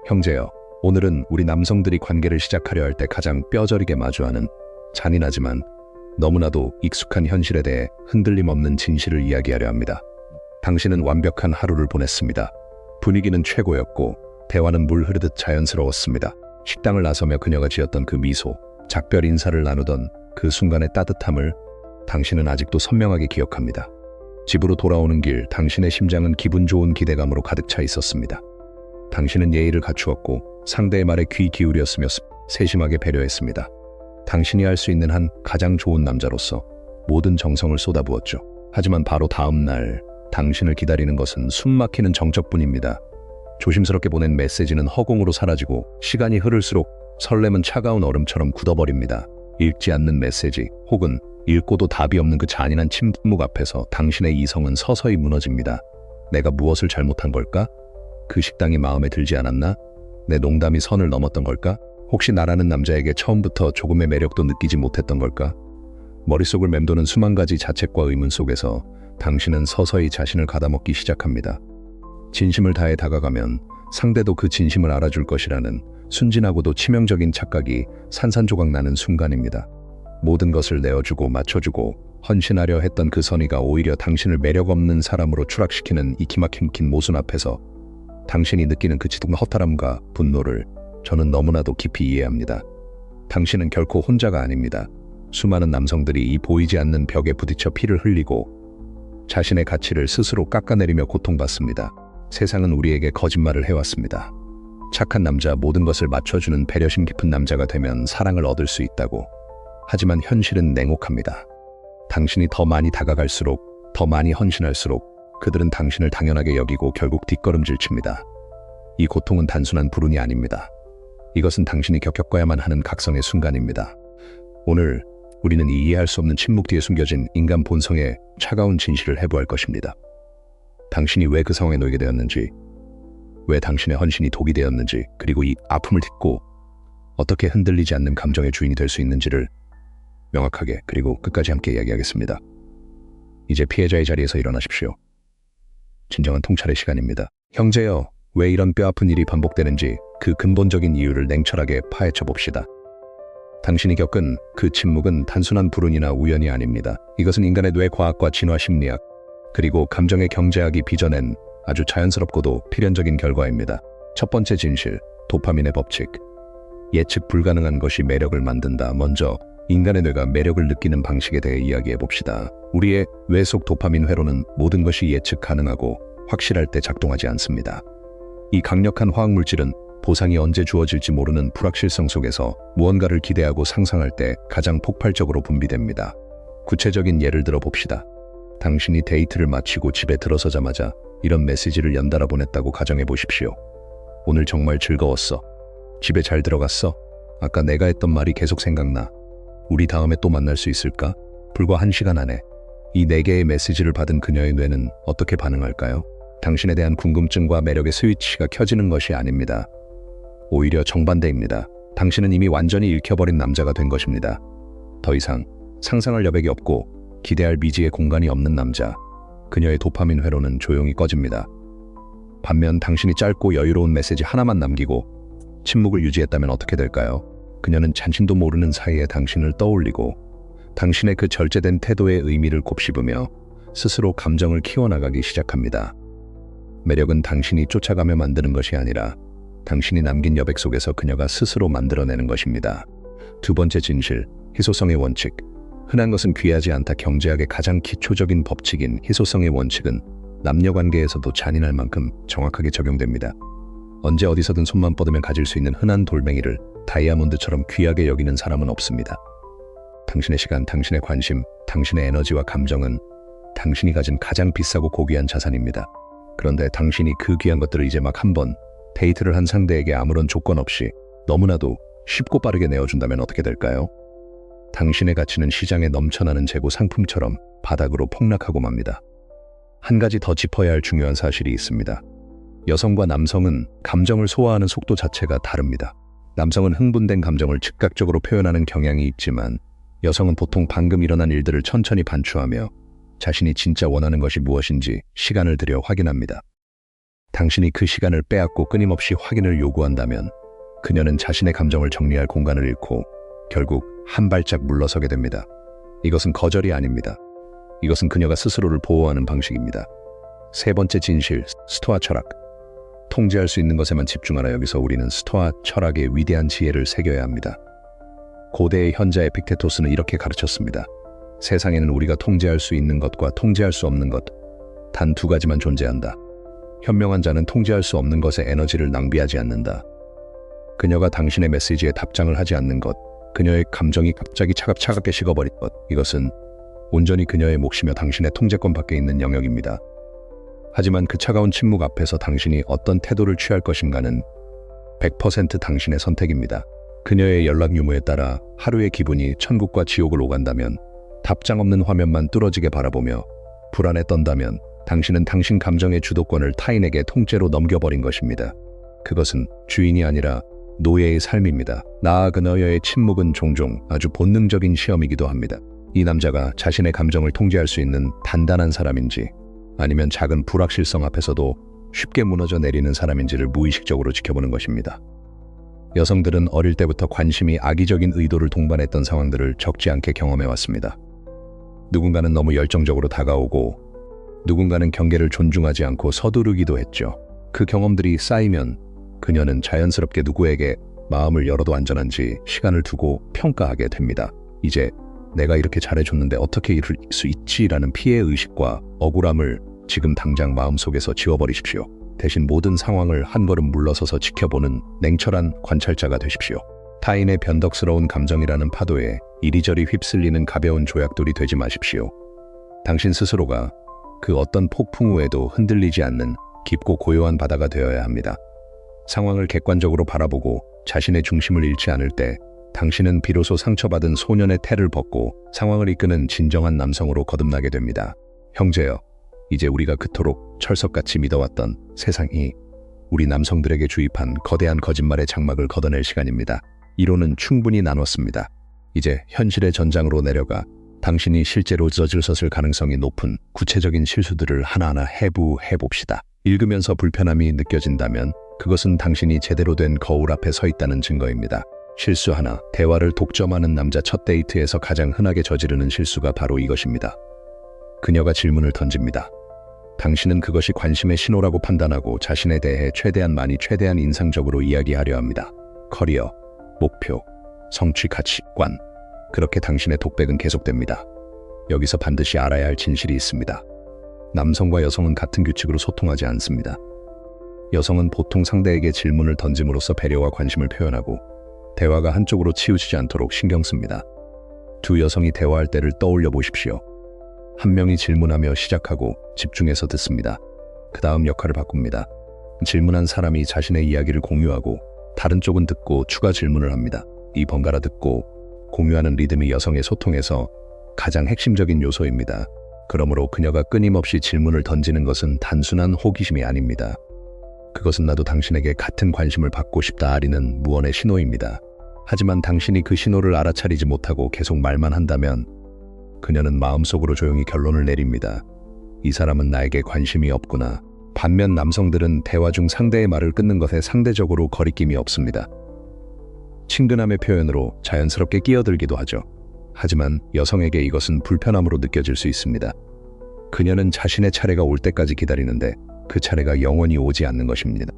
형제여, 오늘은 우리 남성들이 관계를 시작하려 할 때 가장 뼈저리게 마주하는 잔인하지만 너무나도 익숙한 현실에 대해 흔들림 없는 진실을 이야기하려 합니다. 당신은 완벽한 하루를 보냈습니다. 분위기는 최고였고 대화는 물 흐르듯 자연스러웠습니다. 식당을 나서며 그녀가 지었던 그 미소, 작별 인사를 나누던 그 순간의 따뜻함을 당신은 아직도 선명하게 기억합니다. 집으로 돌아오는 길, 당신의 심장은 기분 좋은 기대감으로 가득 차 있었습니다. 당신은 예의를 갖추었고 상대의 말에 귀 기울였으며 세심하게 배려했습니다. 당신이 할 수 있는 한 가장 좋은 남자로서 모든 정성을 쏟아부었죠. 하지만 바로 다음 날 당신을 기다리는 것은 숨막히는 정적뿐입니다. 조심스럽게 보낸 메시지는 허공으로 사라지고 시간이 흐를수록 설렘은 차가운 얼음처럼 굳어버립니다. 읽지 않는 메시지 혹은 읽고도 답이 없는 그 잔인한 침묵 앞에서 당신의 이성은 서서히 무너집니다. 내가 무엇을 잘못한 걸까? 그 식당이 마음에 들지 않았나? 내 농담이 선을 넘었던 걸까? 혹시 나라는 남자에게 처음부터 조금의 매력도 느끼지 못했던 걸까? 머릿속을 맴도는 수만 가지 자책과 의문 속에서 당신은 서서히 자신을 가다먹기 시작합니다. 진심을 다해 다가가면 상대도 그 진심을 알아줄 것이라는 순진하고도 치명적인 착각이 산산조각 나는 순간입니다. 모든 것을 내어주고 맞춰주고 헌신하려 했던 그 선의가 오히려 당신을 매력 없는 사람으로 추락시키는 이 기막힌 모순 앞에서 당신이 느끼는 그 짙은 허탈함과 분노를 저는 너무나도 깊이 이해합니다. 당신은 결코 혼자가 아닙니다. 수많은 남성들이 이 보이지 않는 벽에 부딪혀 피를 흘리고 자신의 가치를 스스로 깎아내리며 고통받습니다. 세상은 우리에게 거짓말을 해왔습니다. 착한 남자, 모든 것을 맞춰주는 배려심 깊은 남자가 되면 사랑을 얻을 수 있다고. 하지만 현실은 냉혹합니다. 당신이 더 많이 다가갈수록, 더 많이 헌신할수록 그들은 당신을 당연하게 여기고 결국 뒷걸음질 칩니다. 이 고통은 단순한 불운이 아닙니다. 이것은 당신이 겪어야만 하는 각성의 순간입니다. 오늘 우리는 이 이해할 수 없는 침묵 뒤에 숨겨진 인간 본성의 차가운 진실을 해부할 것입니다. 당신이 왜 그 상황에 놓이게 되었는지, 왜 당신의 헌신이 독이 되었는지, 그리고 이 아픔을 딛고 어떻게 흔들리지 않는 감정의 주인이 될 수 있는지를 명확하게 그리고 끝까지 함께 이야기하겠습니다. 이제 피해자의 자리에서 일어나십시오. 진정한 통찰의 시간입니다. 형제여, 왜 이런 뼈아픈 일이 반복되는지 그 근본적인 이유를 냉철하게 파헤쳐 봅시다. 당신이 겪은 그 침묵은 단순한 불운이나 우연이 아닙니다. 이것은 인간의 뇌과학과 진화 심리학, 그리고 감정의 경제학이 빚어낸 아주 자연스럽고도 필연적인 결과입니다. 첫 번째 진실, 도파민의 법칙. 예측 불가능한 것이 매력을 만든다. 먼저 인간의 뇌가 매력을 느끼는 방식에 대해 이야기해 봅시다. 우리의 뇌 속 도파민 회로는 모든 것이 예측 가능하고 확실할 때 작동하지 않습니다. 이 강력한 화학물질은 보상이 언제 주어질지 모르는 불확실성 속에서 무언가를 기대하고 상상할 때 가장 폭발적으로 분비됩니다. 구체적인 예를 들어 봅시다. 당신이 데이트를 마치고 집에 들어서자마자 이런 메시지를 연달아 보냈다고 가정해 보십시오. 오늘 정말 즐거웠어. 집에 잘 들어갔어. 아까 내가 했던 말이 계속 생각나. 우리 다음에 또 만날 수 있을까? 불과 1시간 안에 이 4개의 메시지를 받은 그녀의 뇌는 어떻게 반응할까요? 당신에 대한 궁금증과 매력의 스위치가 켜지는 것이 아닙니다. 오히려 정반대입니다. 당신은 이미 완전히 읽혀버린 남자가 된 것입니다. 더 이상 상상할 여백이 없고 기대할 미지의 공간이 없는 남자. 그녀의 도파민 회로는 조용히 꺼집니다. 반면 당신이 짧고 여유로운 메시지 하나만 남기고 침묵을 유지했다면 어떻게 될까요? 그녀는 자신도 모르는 사이에 당신을 떠올리고 당신의 그 절제된 태도의 의미를 곱씹으며 스스로 감정을 키워나가기 시작합니다. 매력은 당신이 쫓아가며 만드는 것이 아니라 당신이 남긴 여백 속에서 그녀가 스스로 만들어내는 것입니다. 두 번째 진실, 희소성의 원칙. 흔한 것은 귀하지 않다. 경제학의 가장 기초적인 법칙인 희소성의 원칙은 남녀관계에서도 잔인할 만큼 정확하게 적용됩니다. 언제 어디서든 손만 뻗으면 가질 수 있는 흔한 돌멩이를 다이아몬드처럼 귀하게 여기는 사람은 없습니다. 당신의 시간, 당신의 관심, 당신의 에너지와 감정은 당신이 가진 가장 비싸고 고귀한 자산입니다. 그런데 당신이 그 귀한 것들을 이제 막 한 번 데이트를 한 상대에게 아무런 조건 없이 너무나도 쉽고 빠르게 내어준다면 어떻게 될까요? 당신의 가치는 시장에 넘쳐나는 재고 상품처럼 바닥으로 폭락하고 맙니다. 한 가지 더 짚어야 할 중요한 사실이 있습니다. 여성과 남성은 감정을 소화하는 속도 자체가 다릅니다. 남성은 흥분된 감정을 즉각적으로 표현하는 경향이 있지만 여성은 보통 방금 일어난 일들을 천천히 반추하며 자신이 진짜 원하는 것이 무엇인지 시간을 들여 확인합니다. 당신이 그 시간을 빼앗고 끊임없이 확인을 요구한다면 그녀는 자신의 감정을 정리할 공간을 잃고 결국 한 발짝 물러서게 됩니다. 이것은 거절이 아닙니다. 이것은 그녀가 스스로를 보호하는 방식입니다. 세 번째 진실, 스토아 철학. 통제할 수 있는 것에만 집중하라. 여기서 우리는 스토아 철학의 위대한 지혜를 새겨야 합니다. 고대의 현자 에픽테토스는 이렇게 가르쳤습니다. 세상에는 우리가 통제할 수 있는 것과 통제할 수 없는 것, 단 두 가지만 존재한다. 현명한 자는 통제할 수 없는 것에 에너지를 낭비하지 않는다. 그녀가 당신의 메시지에 답장을 하지 않는 것, 그녀의 감정이 갑자기 차갑게 식어버린 것, 이것은 온전히 그녀의 몫이며 당신의 통제권 밖에 있는 영역입니다. 하지만 그 차가운 침묵 앞에서 당신이 어떤 태도를 취할 것인가는 100% 당신의 선택입니다. 그녀의 연락 유무에 따라 하루의 기분이 천국과 지옥을 오간다면, 답장 없는 화면만 뚫어지게 바라보며 불안에 떤다면 당신은 당신 감정의 주도권을 타인에게 통째로 넘겨버린 것입니다. 그것은 주인이 아니라 노예의 삶입니다. 나아 그녀의 침묵은 종종 아주 본능적인 시험이기도 합니다. 이 남자가 자신의 감정을 통제할 수 있는 단단한 사람인지, 아니면 작은 불확실성 앞에서도 쉽게 무너져 내리는 사람인지를 무의식적으로 지켜보는 것입니다. 여성들은 어릴 때부터 관심이 악의적인 의도를 동반했던 상황들을 적지 않게 경험해왔습니다. 누군가는 너무 열정적으로 다가오고 누군가는 경계를 존중하지 않고 서두르기도 했죠. 그 경험들이 쌓이면 그녀는 자연스럽게 누구에게 마음을 열어도 안전한지 시간을 두고 평가하게 됩니다. 이제 내가 이렇게 잘해줬는데 어떻게 이럴 수 있지라는 피해의식과 억울함을 지금 당장 마음속에서 지워버리십시오. 대신 모든 상황을 한 걸음 물러서서 지켜보는 냉철한 관찰자가 되십시오. 타인의 변덕스러운 감정이라는 파도에 이리저리 휩쓸리는 가벼운 조약돌이 되지 마십시오. 당신 스스로가 그 어떤 폭풍 후에도 흔들리지 않는 깊고 고요한 바다가 되어야 합니다. 상황을 객관적으로 바라보고 자신의 중심을 잃지 않을 때 당신은 비로소 상처받은 소년의 태를 벗고 상황을 이끄는 진정한 남성으로 거듭나게 됩니다. 형제여, 이제 우리가 그토록 철석같이 믿어왔던 세상이 우리 남성들에게 주입한 거대한 거짓말의 장막을 걷어낼 시간입니다. 이론은 충분히 나눴습니다. 이제 현실의 전장으로 내려가 당신이 실제로 저질렀을 가능성이 높은 구체적인 실수들을 하나하나 해봅시다. 읽으면서 불편함이 느껴진다면 그것은 당신이 제대로 된 거울 앞에 서 있다는 증거입니다. 실수 하나, 대화를 독점하는 남자 첫 데이트에서 가장 흔하게 저지르는 실수가 바로 이것입니다. 그녀가 질문을 던집니다. 당신은 그것이 관심의 신호라고 판단하고 자신에 대해 최대한 인상적으로 이야기하려 합니다. 커리어, 목표, 성취 가치관. 그렇게 당신의 독백은 계속됩니다. 여기서 반드시 알아야 할 진실이 있습니다. 남성과 여성은 같은 규칙으로 소통하지 않습니다. 여성은 보통 상대에게 질문을 던짐으로써 배려와 관심을 표현하고 대화가 한쪽으로 치우치지 않도록 신경 씁니다. 두 여성이 대화할 때를 떠올려 보십시오. 한 명이 질문하며 시작하고 집중해서 듣습니다. 그 다음 역할을 바꿉니다. 질문한 사람이 자신의 이야기를 공유하고 다른 쪽은 듣고 추가 질문을 합니다. 이 번갈아 듣고 공유하는 리듬이 여성의 소통에서 가장 핵심적인 요소입니다. 그러므로 그녀가 끊임없이 질문을 던지는 것은 단순한 호기심이 아닙니다. 그것은 나도 당신에게 같은 관심을 받고 싶다 아리는 무언의 신호입니다. 하지만 당신이 그 신호를 알아차리지 못하고 계속 말만 한다면 그녀는 마음속으로 조용히 결론을 내립니다. 이 사람은 나에게 관심이 없구나. 반면 남성들은 대화 중 상대의 말을 끊는 것에 상대적으로 거리낌이 없습니다. 친근함의 표현으로 자연스럽게 끼어들기도 하죠. 하지만 여성에게 이것은 불편함으로 느껴질 수 있습니다. 그녀는 자신의 차례가 올 때까지 기다리는데 그 차례가 영원히 오지 않는 것입니다.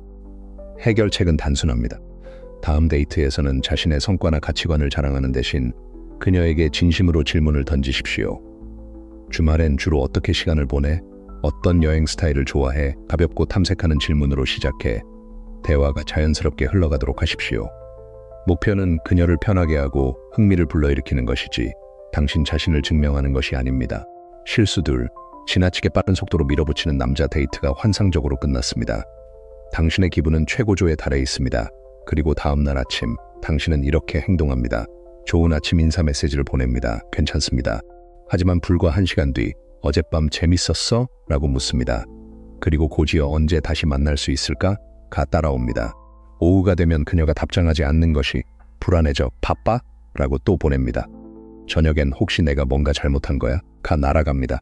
해결책은 단순합니다. 다음 데이트에서는 자신의 성과나 가치관을 자랑하는 대신 그녀에게 진심으로 질문을 던지십시오. 주말엔 주로 어떻게 시간을 보내? 어떤 여행 스타일을 좋아해? 가볍고 탐색하는 질문으로 시작해 대화가 자연스럽게 흘러가도록 하십시오. 목표는 그녀를 편하게 하고 흥미를 불러일으키는 것이지 당신 자신을 증명하는 것이 아닙니다. 실수들, 지나치게 빠른 속도로 밀어붙이는 남자 데이트가 환상적으로 끝났습니다. 당신의 기분은 최고조에 달해 있습니다. 그리고 다음날 아침, 당신은 이렇게 행동합니다. 좋은 아침 인사 메시지를 보냅니다. 괜찮습니다. 하지만 불과 1시간 뒤, 어젯밤 재밌었어? 라고 묻습니다. 그리고 곧이어 언제 다시 만날 수 있을까? 가 따라옵니다. 오후가 되면 그녀가 답장하지 않는 것이 불안해져 바빠? 라고 또 보냅니다. 저녁엔 혹시 내가 뭔가 잘못한 거야? 가 날아갑니다.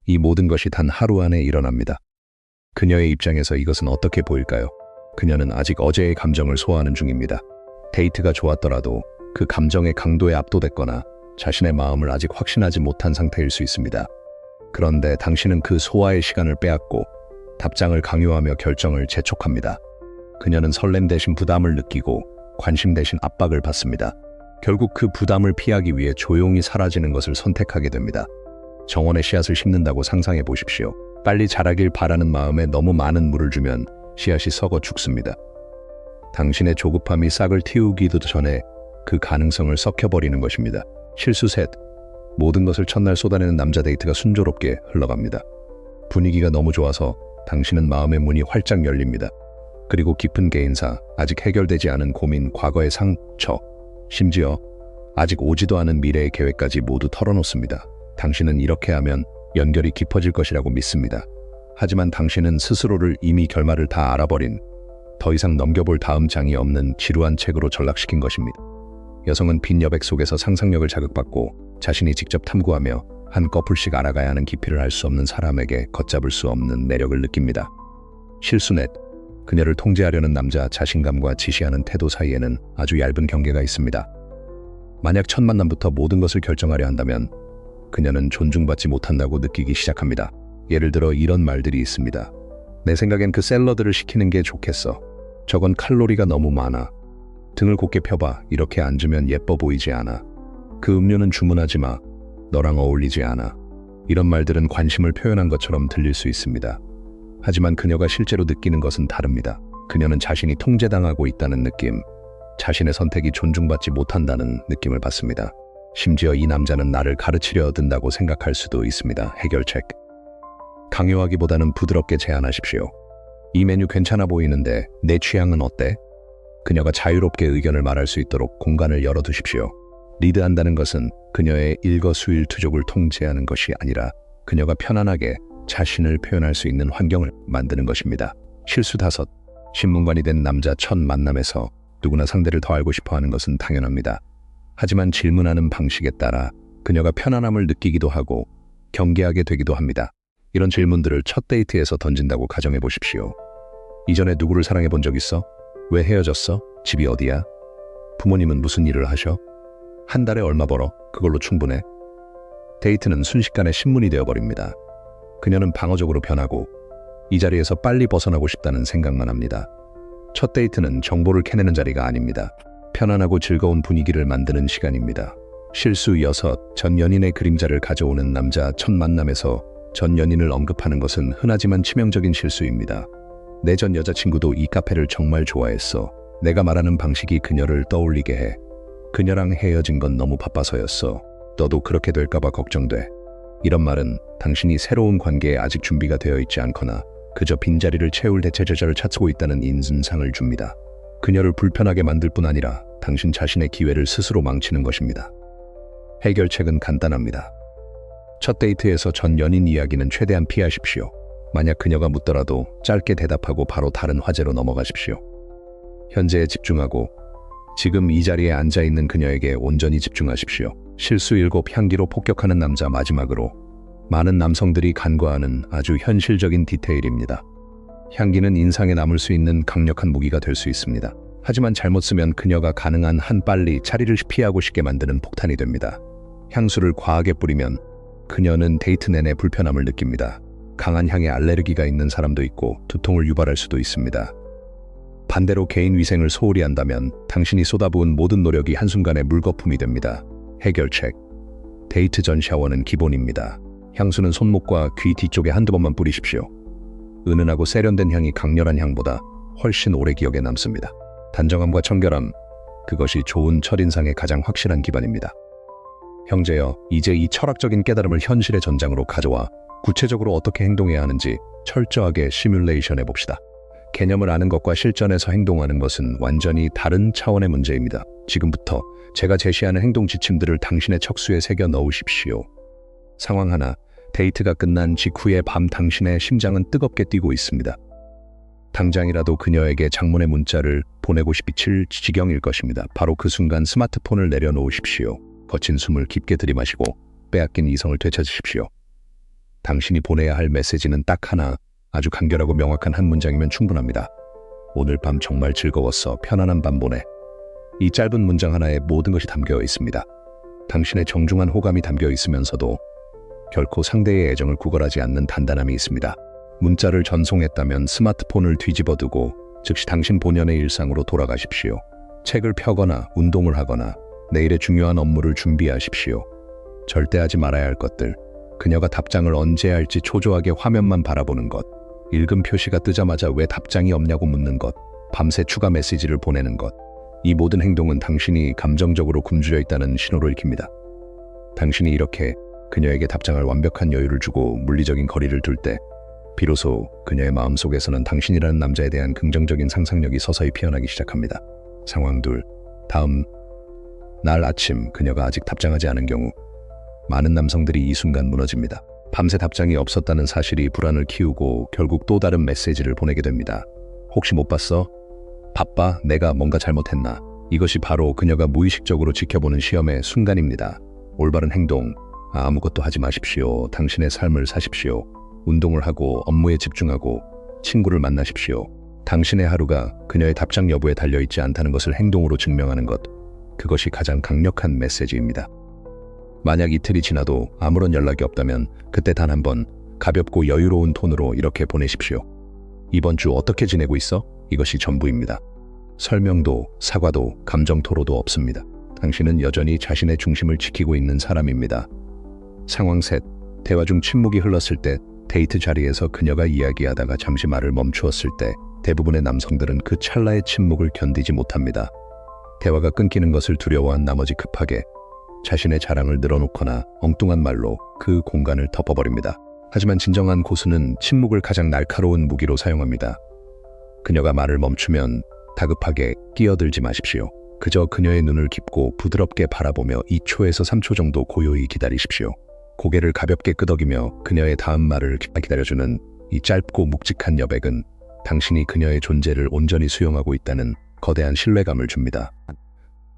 이 모든 것이 단 하루 안에 일어납니다. 그녀의 입장에서 이것은 어떻게 보일까요? 그녀는 아직 어제의 감정을 소화하는 중입니다. 데이트가 좋았더라도 그 감정의 강도에 압도됐거나 자신의 마음을 아직 확신하지 못한 상태일 수 있습니다. 그런데 당신은 그 소화의 시간을 빼앗고 답장을 강요하며 결정을 재촉합니다. 그녀는 설렘 대신 부담을 느끼고 관심 대신 압박을 받습니다. 결국 그 부담을 피하기 위해 조용히 사라지는 것을 선택하게 됩니다. 정원의 씨앗을 심는다고 상상해 보십시오. 빨리 자라길 바라는 마음에 너무 많은 물을 주면 씨앗이 썩어 죽습니다. 당신의 조급함이 싹을 틔우기도 전에 그 가능성을 썩혀버리는 것입니다. 실수 셋. 모든 것을 첫날 쏟아내는 남자 데이트가 순조롭게 흘러갑니다. 분위기가 너무 좋아서 당신은 마음의 문이 활짝 열립니다. 그리고 깊은 개인사, 아직 해결되지 않은 고민, 과거의 상처, 심지어 아직 오지도 않은 미래의 계획까지 모두 털어놓습니다. 당신은 이렇게 하면 연결이 깊어질 것이라고 믿습니다. 하지만 당신은 스스로를 이미 결말을 다 알아버린, 더 이상 넘겨볼 다음 장이 없는 지루한 책으로 전락시킨 것입니다. 여성은 빈 여백 속에서 상상력을 자극받고 자신이 직접 탐구하며 한꺼풀씩 알아가야 하는 깊이를 알 수 없는 사람에게 걷잡을 수 없는 매력을 느낍니다. 실수 넷. 그녀를 통제하려는 남자 자신감과 지시하는 태도 사이에는 아주 얇은 경계가 있습니다. 만약 첫 만남부터 모든 것을 결정하려 한다면 그녀는 존중받지 못한다고 느끼기 시작합니다. 예를 들어 이런 말들이 있습니다. 내 생각엔 그 샐러드를 시키는 게 좋겠어. 저건 칼로리가 너무 많아. 등을 곧게 펴봐. 이렇게 앉으면 예뻐 보이지 않아. 그 음료는 주문하지 마. 너랑 어울리지 않아. 이런 말들은 관심을 표현한 것처럼 들릴 수 있습니다. 하지만 그녀가 실제로 느끼는 것은 다릅니다. 그녀는 자신이 통제당하고 있다는 느낌, 자신의 선택이 존중받지 못한다는 느낌을 받습니다. 심지어 이 남자는 나를 가르치려 든다고 생각할 수도 있습니다. 해결책. 강요하기보다는 부드럽게 제안하십시오. 이 메뉴 괜찮아 보이는데 내 취향은 어때? 그녀가 자유롭게 의견을 말할 수 있도록 공간을 열어두십시오. 리드한다는 것은 그녀의 일거수일투족을 통제하는 것이 아니라 그녀가 편안하게 자신을 표현할 수 있는 환경을 만드는 것입니다. 실수 5. 신문관이 된 남자 첫 만남에서 누구나 상대를 더 알고 싶어하는 것은 당연합니다. 하지만 질문하는 방식에 따라 그녀가 편안함을 느끼기도 하고 경계하게 되기도 합니다. 이런 질문들을 첫 데이트에서 던진다고 가정해 보십시오. 이전에 누구를 사랑해 본 적 있어? 왜 헤어졌어? 집이 어디야? 부모님은 무슨 일을 하셔? 한 달에 얼마 벌어? 그걸로 충분해? 데이트는 순식간에 신문이 되어버립니다. 그녀는 방어적으로 변하고 이 자리에서 빨리 벗어나고 싶다는 생각만 합니다. 첫 데이트는 정보를 캐내는 자리가 아닙니다. 편안하고 즐거운 분위기를 만드는 시간입니다. 실수 6. 전 연인의 그림자를 가져오는 남자 첫 만남에서 전 연인을 언급하는 것은 흔하지만 치명적인 실수입니다. 내 전 여자친구도 이 카페를 정말 좋아했어. 내가 말하는 방식이 그녀를 떠올리게 해. 그녀랑 헤어진 건 너무 바빠서였어. 너도 그렇게 될까봐 걱정돼. 이런 말은 당신이 새로운 관계에 아직 준비가 되어 있지 않거나 그저 빈자리를 채울 대체제자를 찾고 있다는 인증상을 줍니다. 그녀를 불편하게 만들 뿐 아니라 당신 자신의 기회를 스스로 망치는 것입니다. 해결책은 간단합니다. 첫 데이트에서 전 연인 이야기는 최대한 피하십시오. 만약 그녀가 묻더라도 짧게 대답하고 바로 다른 화제로 넘어가십시오. 현재에 집중하고 지금 이 자리에 앉아있는 그녀에게 온전히 집중하십시오. 실수 7. 향기로 폭격하는 남자. 마지막으로 많은 남성들이 간과하는 아주 현실적인 디테일입니다. 향기는 인상에 남을 수 있는 강력한 무기가 될 수 있습니다. 하지만 잘못 쓰면 그녀가 가능한 한 빨리 자리를 피하고 싶게 만드는 폭탄이 됩니다. 향수를 과하게 뿌리면 그녀는 데이트 내내 불편함을 느낍니다. 강한 향에 알레르기가 있는 사람도 있고 두통을 유발할 수도 있습니다. 반대로 개인 위생을 소홀히 한다면 당신이 쏟아부은 모든 노력이 한순간에 물거품이 됩니다. 해결책. 데이트 전 샤워는 기본입니다. 향수는 손목과 귀 뒤쪽에 한두 번만 뿌리십시오. 은은하고 세련된 향이 강렬한 향보다 훨씬 오래 기억에 남습니다. 단정함과 청결함, 그것이 좋은 첫인상의 가장 확실한 기반입니다. 형제여, 이제 이 철학적인 깨달음을 현실의 전장으로 가져와 구체적으로 어떻게 행동해야 하는지 철저하게 시뮬레이션 해봅시다. 개념을 아는 것과 실전에서 행동하는 것은 완전히 다른 차원의 문제입니다. 지금부터 제가 제시하는 행동 지침들을 당신의 척수에 새겨 넣으십시오. 상황 하나, 데이트가 끝난 직후의 밤 당신의 심장은 뜨겁게 뛰고 있습니다. 당장이라도 그녀에게 장문의 문자를 보내고 싶을 지경일 것입니다. 바로 그 순간 스마트폰을 내려놓으십시오. 거친 숨을 깊게 들이마시고 빼앗긴 이성을 되찾으십시오. 당신이 보내야 할 메시지는 딱 하나, 아주 간결하고 명확한 한 문장이면 충분합니다. 오늘 밤 정말 즐거웠어. 편안한 밤 보내. 이 짧은 문장 하나에 모든 것이 담겨 있습니다. 당신의 정중한 호감이 담겨 있으면서도 결코 상대의 애정을 구걸하지 않는 단단함이 있습니다. 문자를 전송했다면 스마트폰을 뒤집어두고 즉시 당신 본연의 일상으로 돌아가십시오. 책을 펴거나 운동을 하거나 내일의 중요한 업무를 준비하십시오. 절대 하지 말아야 할 것들, 그녀가 답장을 언제 할지 초조하게 화면만 바라보는 것, 읽음 표시가 뜨자마자 왜 답장이 없냐고 묻는 것, 밤새 추가 메시지를 보내는 것, 이 모든 행동은 당신이 감정적으로 굶주려 있다는 신호를 익힙니다. 당신이 이렇게 그녀에게 답장할 완벽한 여유를 주고 물리적인 거리를 둘 때 비로소 그녀의 마음속에서는 당신이라는 남자에 대한 긍정적인 상상력이 서서히 피어나기 시작합니다. 상황 2. 다음 날 아침 그녀가 아직 답장하지 않은 경우 많은 남성들이 이 순간 무너집니다. 밤새 답장이 없었다는 사실이 불안을 키우고 결국 또 다른 메시지를 보내게 됩니다. 혹시 못 봤어? 바빠? 내가 뭔가 잘못했나? 이것이 바로 그녀가 무의식적으로 지켜보는 시험의 순간입니다. 올바른 행동, 아무것도 하지 마십시오. 당신의 삶을 사십시오. 운동을 하고 업무에 집중하고 친구를 만나십시오. 당신의 하루가 그녀의 답장 여부에 달려있지 않다는 것을 행동으로 증명하는 것, 그것이 가장 강력한 메시지입니다. 만약 이틀이 지나도 아무런 연락이 없다면 그때 단 한 번 가볍고 여유로운 톤으로 이렇게 보내십시오. 이번 주 어떻게 지내고 있어? 이것이 전부입니다. 설명도, 사과도, 감정 토로도 없습니다. 당신은 여전히 자신의 중심을 지키고 있는 사람입니다. 상황 셋, 대화 중 침묵이 흘렀을 때, 데이트 자리에서 그녀가 이야기하다가 잠시 말을 멈추었을 때 대부분의 남성들은 그 찰나의 침묵을 견디지 못합니다. 대화가 끊기는 것을 두려워한 나머지 급하게 자신의 자랑을 늘어놓거나 엉뚱한 말로 그 공간을 덮어버립니다. 하지만 진정한 고수는 침묵을 가장 날카로운 무기로 사용합니다. 그녀가 말을 멈추면 다급하게 끼어들지 마십시오. 그저 그녀의 눈을 깊고 부드럽게 바라보며 2초에서 3초 정도 고요히 기다리십시오. 고개를 가볍게 끄덕이며 그녀의 다음 말을 기다려주는 이 짧고 묵직한 여백은 당신이 그녀의 존재를 온전히 수용하고 있다는 거대한 신뢰감을 줍니다.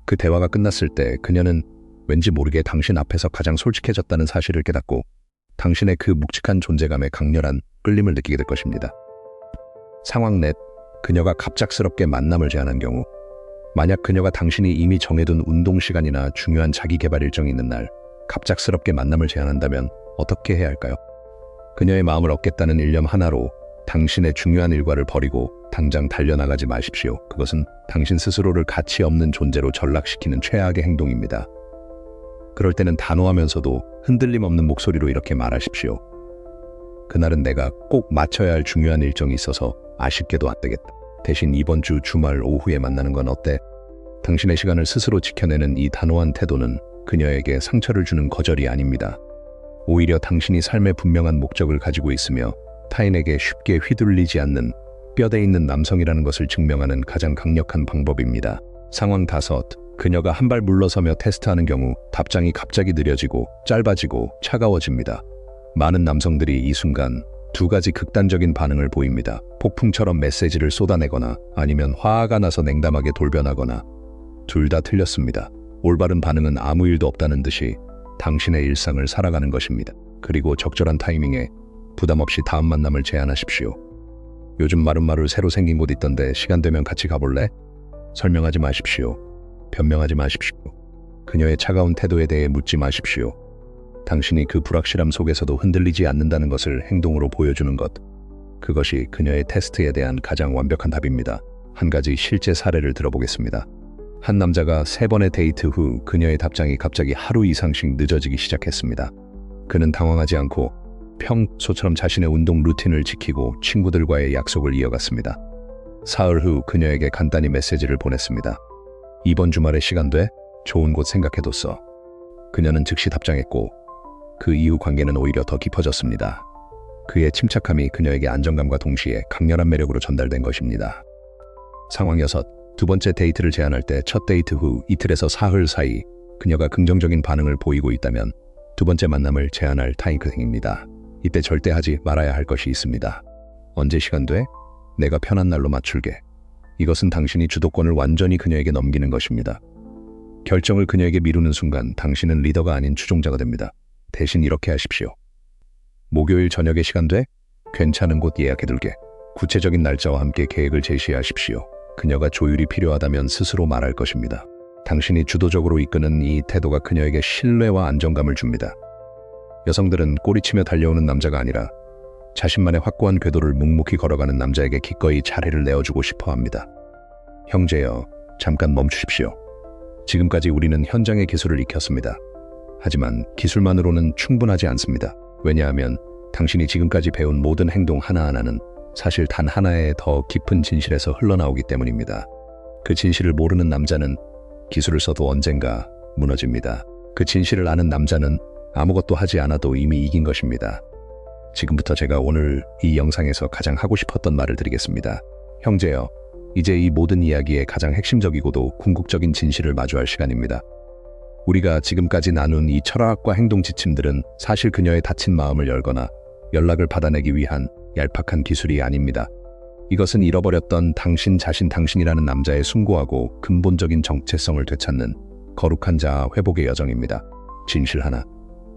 그 대화가 끝났을 때 그녀는 왠지 모르게 당신 앞에서 가장 솔직해졌다는 사실을 깨닫고 당신의 그 묵직한 존재감에 강렬한 끌림을 느끼게 될 것입니다. 상황 넷, 그녀가 갑작스럽게 만남을 제안한 경우, 만약 그녀가 당신이 이미 정해둔 운동 시간이나 중요한 자기 개발 일정이 있는 날 갑작스럽게 만남을 제안한다면 어떻게 해야 할까요? 그녀의 마음을 얻겠다는 일념 하나로 당신의 중요한 일과를 버리고 당장 달려나가지 마십시오. 그것은 당신 스스로를 가치 없는 존재로 전락시키는 최악의 행동입니다. 그럴 때는 단호하면서도 흔들림 없는 목소리로 이렇게 말하십시오. 그날은 내가 꼭 맞춰야 할 중요한 일정이 있어서 아쉽게도 안 되겠다. 대신 이번 주 주말 오후에 만나는 건 어때? 당신의 시간을 스스로 지켜내는 이 단호한 태도는 그녀에게 상처를 주는 거절이 아닙니다. 오히려 당신이 삶의 분명한 목적을 가지고 있으며 타인에게 쉽게 휘둘리지 않는 뼈대 있는 남성이라는 것을 증명하는 가장 강력한 방법입니다. 상황 5, 그녀가 한 발 물러서며 테스트하는 경우 답장이 갑자기 느려지고 짧아지고 차가워집니다. 많은 남성들이 이 순간 두 가지 극단적인 반응을 보입니다. 폭풍처럼 메시지를 쏟아내거나 아니면 화가 나서 냉담하게 돌변하거나, 둘 다 틀렸습니다. 올바른 반응은 아무 일도 없다는 듯이 당신의 일상을 살아가는 것입니다. 그리고 적절한 타이밍에 부담 없이 다음 만남을 제안하십시오. 요즘 마름마루 새로 생긴 곳 있던데 시간 되면 같이 가볼래? 설명하지 마십시오. 변명하지 마십시오. 그녀의 차가운 태도에 대해 묻지 마십시오. 당신이 그 불확실함 속에서도 흔들리지 않는다는 것을 행동으로 보여주는 것, 그것이 그녀의 테스트에 대한 가장 완벽한 답입니다. 한 가지 실제 사례를 들어보겠습니다. 한 남자가 3번의 데이트 후 그녀의 답장이 갑자기 하루 이상씩 늦어지기 시작했습니다. 그는 당황하지 않고 평소처럼 자신의 운동 루틴을 지키고 친구들과의 약속을 이어갔습니다. 사흘 후 그녀에게 간단히 메시지를 보냈습니다. 이번 주말에 시간 돼? 좋은 곳 생각해뒀어. 그녀는 즉시 답장했고 그 이후 관계는 오히려 더 깊어졌습니다. 그의 침착함이 그녀에게 안정감과 동시에 강렬한 매력으로 전달된 것입니다. 상황 6, 두 번째 데이트를 제안할 때 첫 데이트 후 이틀에서 사흘 사이 그녀가 긍정적인 반응을 보이고 있다면 두 번째 만남을 제안할 타이밍입니다. 이때 절대 하지 말아야 할 것이 있습니다. 언제 시간 돼? 내가 편한 날로 맞출게. 이것은 당신이 주도권을 완전히 그녀에게 넘기는 것입니다. 결정을 그녀에게 미루는 순간 당신은 리더가 아닌 추종자가 됩니다. 대신 이렇게 하십시오. 목요일 저녁에 시간 돼? 괜찮은 곳 예약해둘게. 구체적인 날짜와 함께 계획을 제시하십시오. 그녀가 조율이 필요하다면 스스로 말할 것입니다. 당신이 주도적으로 이끄는 이 태도가 그녀에게 신뢰와 안정감을 줍니다. 여성들은 꼬리치며 달려오는 남자가 아니라 자신만의 확고한 궤도를 묵묵히 걸어가는 남자에게 기꺼이 자리를 내어주고 싶어 합니다. 형제여, 잠깐 멈추십시오. 지금까지 우리는 현장의 기술을 익혔습니다. 하지만 기술만으로는 충분하지 않습니다. 왜냐하면 당신이 지금까지 배운 모든 행동 하나하나는 사실 단 하나의 더 깊은 진실에서 흘러나오기 때문입니다. 그 진실을 모르는 남자는 기술을 써도 언젠가 무너집니다. 그 진실을 아는 남자는 아무것도 하지 않아도 이미 이긴 것입니다. 지금부터 제가 오늘 이 영상에서 가장 하고 싶었던 말을 드리겠습니다. 형제여, 이제 이 모든 이야기의 가장 핵심적이고도 궁극적인 진실을 마주할 시간입니다. 우리가 지금까지 나눈 이 철학과 행동 지침들은 사실 그녀의 다친 마음을 열거나 연락을 받아내기 위한 얄팍한 기술이 아닙니다. 이것은 잃어버렸던 당신 자신 당신이라는 남자의 숭고하고 근본적인 정체성을 되찾는 거룩한 자아 회복의 여정입니다. 진실 하나,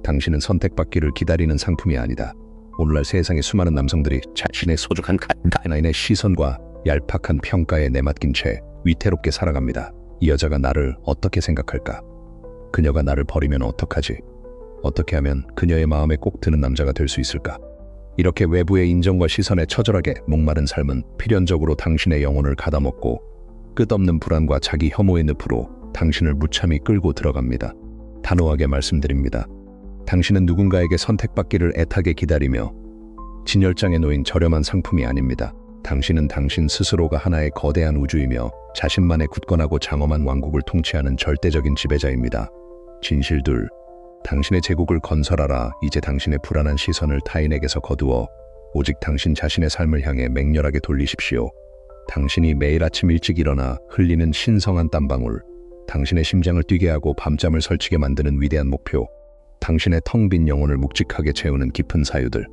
당신은 선택받기를 기다리는 상품이 아니다. 오늘날 세상의 수많은 남성들이 자신의 소중한 가인의 시선과 얄팍한 평가에 내맡긴 채 위태롭게 살아갑니다. 이 여자가 나를 어떻게 생각할까? 그녀가 나를 버리면 어떡하지? 어떻게 하면 그녀의 마음에 꼭 드는 남자가 될 수 있을까? 이렇게 외부의 인정과 시선에 처절하게 목마른 삶은 필연적으로 당신의 영혼을 가다먹고 끝없는 불안과 자기 혐오의 늪으로 당신을 무참히 끌고 들어갑니다. 단호하게 말씀드립니다. 당신은 누군가에게 선택받기를 애타게 기다리며 진열장에 놓인 저렴한 상품이 아닙니다. 당신은 당신 스스로가 하나의 거대한 우주이며 자신만의 굳건하고 장엄한 왕국을 통치하는 절대적인 지배자입니다. 진실 둘, 당신의 제국을 건설하라. 이제 당신의 불안한 시선을 타인에게서 거두어 오직 당신 자신의 삶을 향해 맹렬하게 돌리십시오. 당신이 매일 아침 일찍 일어나 흘리는 신성한 땀방울, 당신의 심장을 뛰게 하고 밤잠을 설치게 만드는 위대한 목표, 당신의 텅 빈 영혼을 묵직하게 채우는 깊은 사유들,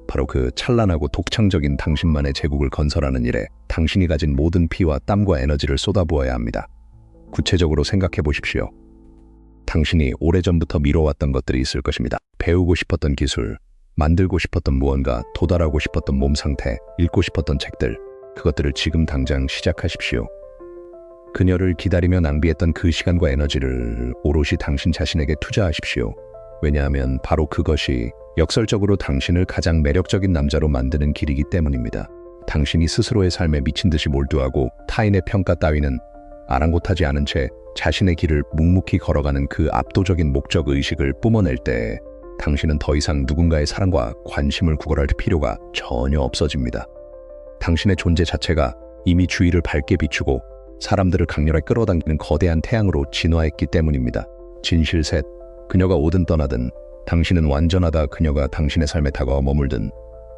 바로 그 찬란하고 독창적인 당신만의 제국을 건설하는 일에 당신이 가진 모든 피와 땀과 에너지를 쏟아부어야 합니다. 구체적으로 생각해 보십시오. 당신이 오래전부터 미뤄왔던 것들이 있을 것입니다. 배우고 싶었던 기술, 만들고 싶었던 무언가, 도달하고 싶었던 몸 상태, 읽고 싶었던 책들, 그것들을 지금 당장 시작하십시오. 그녀를 기다리며 낭비했던 그 시간과 에너지를 오롯이 당신 자신에게 투자하십시오. 왜냐하면 바로 그것이 역설적으로 당신을 가장 매력적인 남자로 만드는 길이기 때문입니다. 당신이 스스로의 삶에 미친 듯이 몰두하고 타인의 평가 따위는 아랑곳하지 않은 채 자신의 길을 묵묵히 걸어가는 그 압도적인 목적 의식을 뿜어낼 때 당신은 더 이상 누군가의 사랑과 관심을 구걸할 필요가 전혀 없어집니다. 당신의 존재 자체가 이미 주위를 밝게 비추고 사람들을 강렬하게 끌어당기는 거대한 태양으로 진화했기 때문입니다. 진실 셋, 그녀가 오든 떠나든 당신은 완전하다. 그녀가 당신의 삶에 다가와 머물든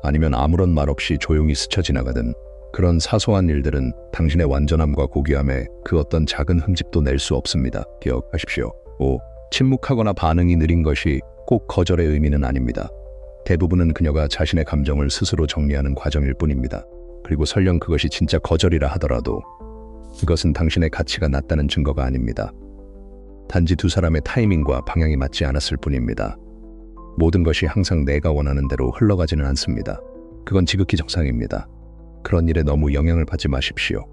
아니면 아무런 말 없이 조용히 스쳐 지나가든 그런 사소한 일들은 당신의 완전함과 고귀함에 그 어떤 작은 흠집도 낼 수 없습니다. 기억하십시오. 5. 침묵하거나 반응이 느린 것이 꼭 거절의 의미는 아닙니다. 대부분은 그녀가 자신의 감정을 스스로 정리하는 과정일 뿐입니다. 그리고 설령 그것이 진짜 거절이라 하더라도 그것은 당신의 가치가 낮다는 증거가 아닙니다. 단지 두 사람의 타이밍과 방향이 맞지 않았을 뿐입니다. 모든 것이 항상 내가 원하는 대로 흘러가지는 않습니다. 그건 지극히 정상입니다. 그런 일에 너무 영향을 받지 마십시오.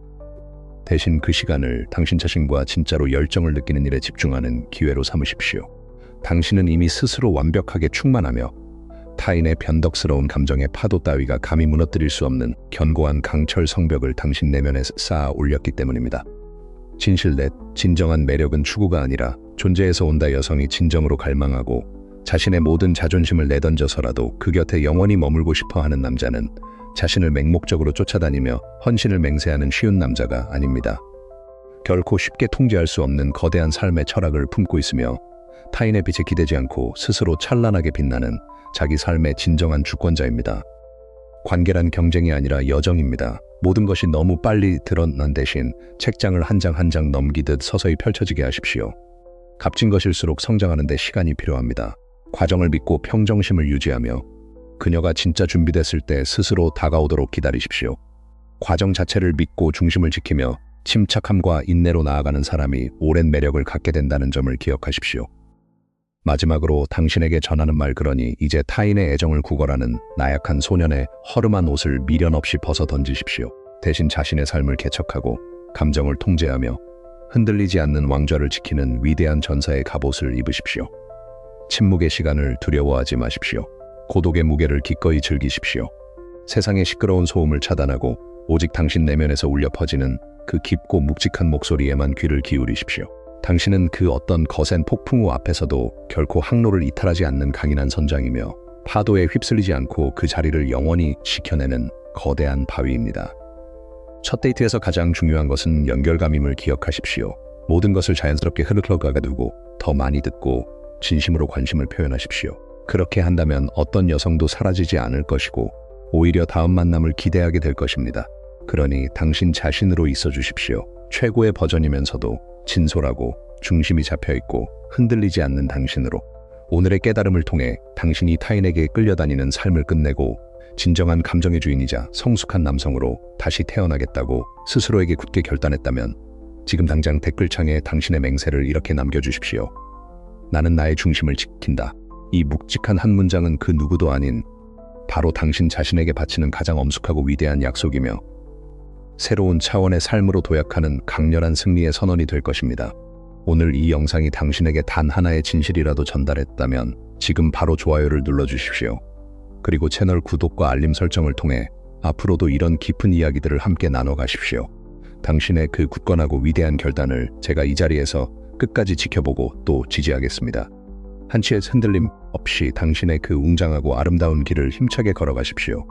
대신 그 시간을 당신 자신과 진짜로 열정을 느끼는 일에 집중하는 기회로 삼으십시오. 당신은 이미 스스로 완벽하게 충만하며 타인의 변덕스러운 감정의 파도 따위가 감히 무너뜨릴 수 없는 견고한 강철 성벽을 당신 내면에 쌓아 올렸기 때문입니다. 진실 넷, 진정한 매력은 추구가 아니라 존재에서 온다. 여성이 진정으로 갈망하고 자신의 모든 자존심을 내던져서라도 그 곁에 영원히 머물고 싶어하는 남자는 자신을 맹목적으로 쫓아다니며 헌신을 맹세하는 쉬운 남자가 아닙니다. 결코 쉽게 통제할 수 없는 거대한 삶의 철학을 품고 있으며 타인의 빛에 기대지 않고 스스로 찬란하게 빛나는 자기 삶의 진정한 주권자입니다. 관계란 경쟁이 아니라 여정입니다. 모든 것이 너무 빨리 드러난 대신 책장을 한 장 한 장 넘기듯 서서히 펼쳐지게 하십시오. 값진 것일수록 성장하는 데 시간이 필요합니다. 과정을 믿고 평정심을 유지하며 그녀가 진짜 준비됐을 때 스스로 다가오도록 기다리십시오. 과정 자체를 믿고 중심을 지키며 침착함과 인내로 나아가는 사람이 오랜 매력을 갖게 된다는 점을 기억하십시오. 마지막으로 당신에게 전하는 말 그러니 이제 타인의 애정을 구걸하는 나약한 소년의 허름한 옷을 미련 없이 벗어 던지십시오. 대신 자신의 삶을 개척하고 감정을 통제하며 흔들리지 않는 왕좌를 지키는 위대한 전사의 갑옷을 입으십시오. 침묵의 시간을 두려워하지 마십시오. 고독의 무게를 기꺼이 즐기십시오. 세상의 시끄러운 소음을 차단하고 오직 당신 내면에서 울려 퍼지는 그 깊고 묵직한 목소리에만 귀를 기울이십시오. 당신은 그 어떤 거센 폭풍우 앞에서도 결코 항로를 이탈하지 않는 강인한 선장이며 파도에 휩쓸리지 않고 그 자리를 영원히 지켜내는 거대한 바위입니다. 첫 데이트에서 가장 중요한 것은 연결감임을 기억하십시오. 모든 것을 자연스럽게 흐르러가게 두고 더 많이 듣고 진심으로 관심을 표현하십시오. 그렇게 한다면 어떤 여성도 사라지지 않을 것이고 오히려 다음 만남을 기대하게 될 것입니다. 그러니 당신 자신으로 있어 주십시오. 최고의 버전이면서도 진솔하고 중심이 잡혀있고 흔들리지 않는 당신으로 오늘의 깨달음을 통해 당신이 타인에게 끌려다니는 삶을 끝내고 진정한 감정의 주인이자 성숙한 남성으로 다시 태어나겠다고 스스로에게 굳게 결단했다면 지금 당장 댓글창에 당신의 맹세를 이렇게 남겨주십시오. 나는 나의 중심을 지킨다. 이 묵직한 한 문장은 그 누구도 아닌 바로 당신 자신에게 바치는 가장 엄숙하고 위대한 약속이며 새로운 차원의 삶으로 도약하는 강렬한 승리의 선언이 될 것입니다. 오늘 이 영상이 당신에게 단 하나의 진실이라도 전달했다면 지금 바로 좋아요를 눌러주십시오. 그리고 채널 구독과 알림 설정을 통해 앞으로도 이런 깊은 이야기들을 함께 나눠가십시오. 당신의 그 굳건하고 위대한 결단을 제가 이 자리에서 끝까지 지켜보고 또 지지하겠습니다. 한치의 흔들림 없이 당신의 그 웅장하고 아름다운 길을 힘차게 걸어가십시오.